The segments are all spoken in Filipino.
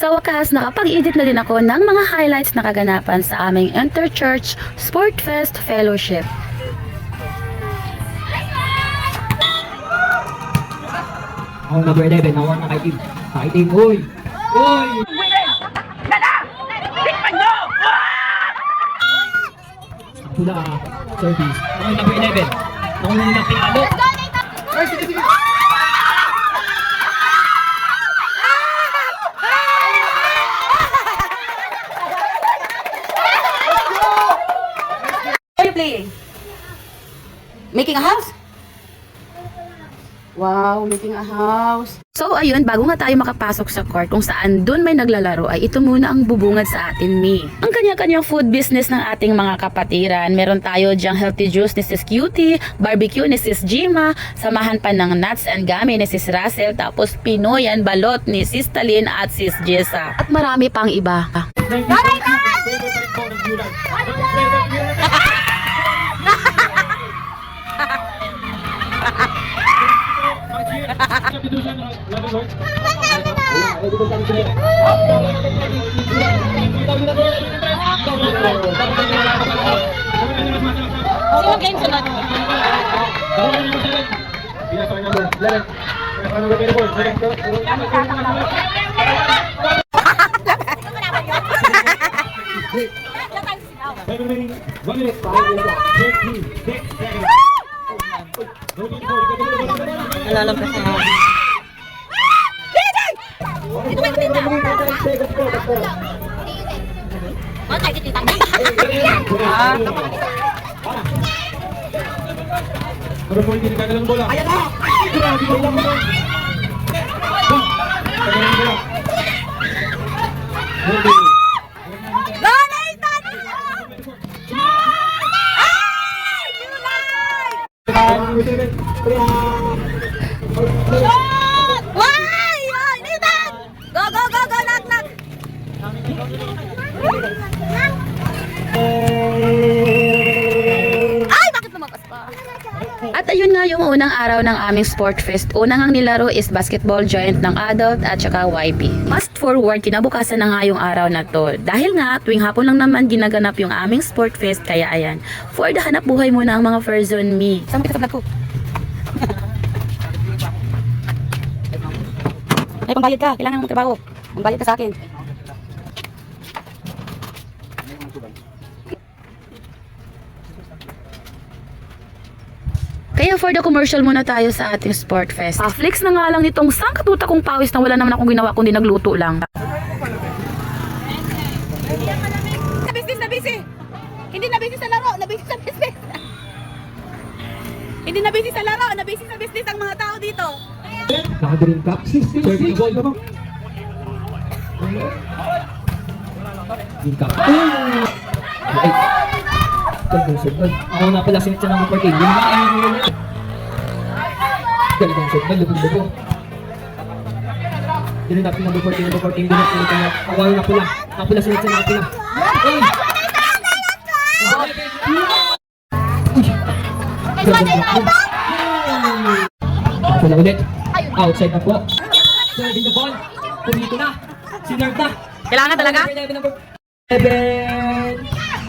Sa wakas, nakapag-edit na din ako ng mga highlights na kaganapan sa aming Interchurch Sport Fest Fellowship. Ako number 11, ako na kay team. Kay team, uy! Uy! Ako na, service. Ako number 11. Ako na yung pinalo. Ay, sige, sige! What are you playing? Making a house? Wow, making a house. So ayun, bago nga tayo makapasok sa court kung saan doon may naglalaro, ay ito muna ang bubungad sa atin, Mi. Ang kanya-kanyang food business ng ating mga kapatiran. Meron tayo dyang healthy juice ni Sis Cutie, barbecue ni Sis Jima, samahan pa ng nuts and gummy ni Sis Russell, tapos Pinoyan balot ni Sis Talin at Sis Jessa. At marami pang iba. Sino game sunod? Nalalampas na ako. Ito ba yung tinta? Oh, tayo dito yung tanda. Pero po hindi nagkagalang bola. Ayan na! Grabe ko lang bola. Kagalang bola. Why? Nathan! Go, go, go, go, knock, knock! Ay, bakit lumabas pa? At ayun nga yung unang araw ng aming sport fest. Unang ang nilaro is basketball joint ng adult at saka YP. Fast forward, kinabukasan na nga yung araw na to. Dahil nga, tuwing hapon lang naman ginaganap yung aming sport fest, kaya ayan. For the hanap buhay muna ang mga first on me. Saan kita sa vlog ko? Ay, pambayad ka. Kailangan mong trabaho. Pambayad ka sa akin. Kaya for the commercial muna tayo sa ating sport fest. Flex na nga lang nitong sangkatuta kong pawis na wala naman akong ginawa kundi nagluto lang. Na business, na busy! Hindi na busy sa laro, na busy sa business! Hindi na busy sa laro, na busy sa business ang mga tao dito! Naka-green cup. Serving the ball. Green cup. Ay! Gandang signal. Ako na pala sinitsa ng number 14. Gandang signal. Lubog-lubog. Dinanap yung number 14. Number 14. Dinanap yung number 14. Ako na pula. Napula sinitsa ng pula. Ay! Pula ulit. Outside na po. Serving the ball. Pumito na. Sinard na. Kailangan talaga? Number 7.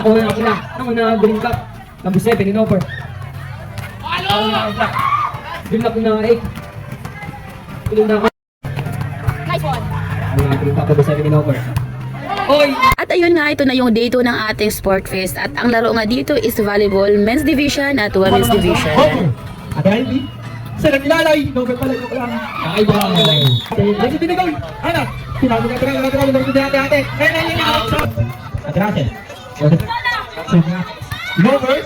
Ako na pula. Ako na green cup. Number 7 in over. Ako na pula. Green cup na 8. Tulong na ako. Nice one! Ako na green cup. Number 7 in over. Oy! At ayun nga, ito na yung day 2 ng ating sport fest. At ang laro nga dito is volleyball, men's division at women's division. Ate Ivy. Sir, ang ilalay. Number pala ko lang. Ay, wow! Kasi binigay. Ano? Sinabi ka talaga. Ate. Ay. Ate Russell. Number.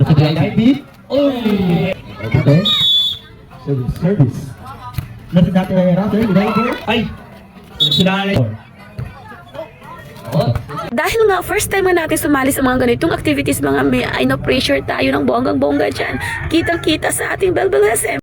Ate Ivy. Oy! Okay. Service. Nasa dati na Russell. Number. Ay! Sinalay. Dahil nga, first time nga natin sumali sa mga ganitong activities mga may, ay no pressure tayo ng bonggang-bongga dyan. Kitang-kita sa ating Belbel SM.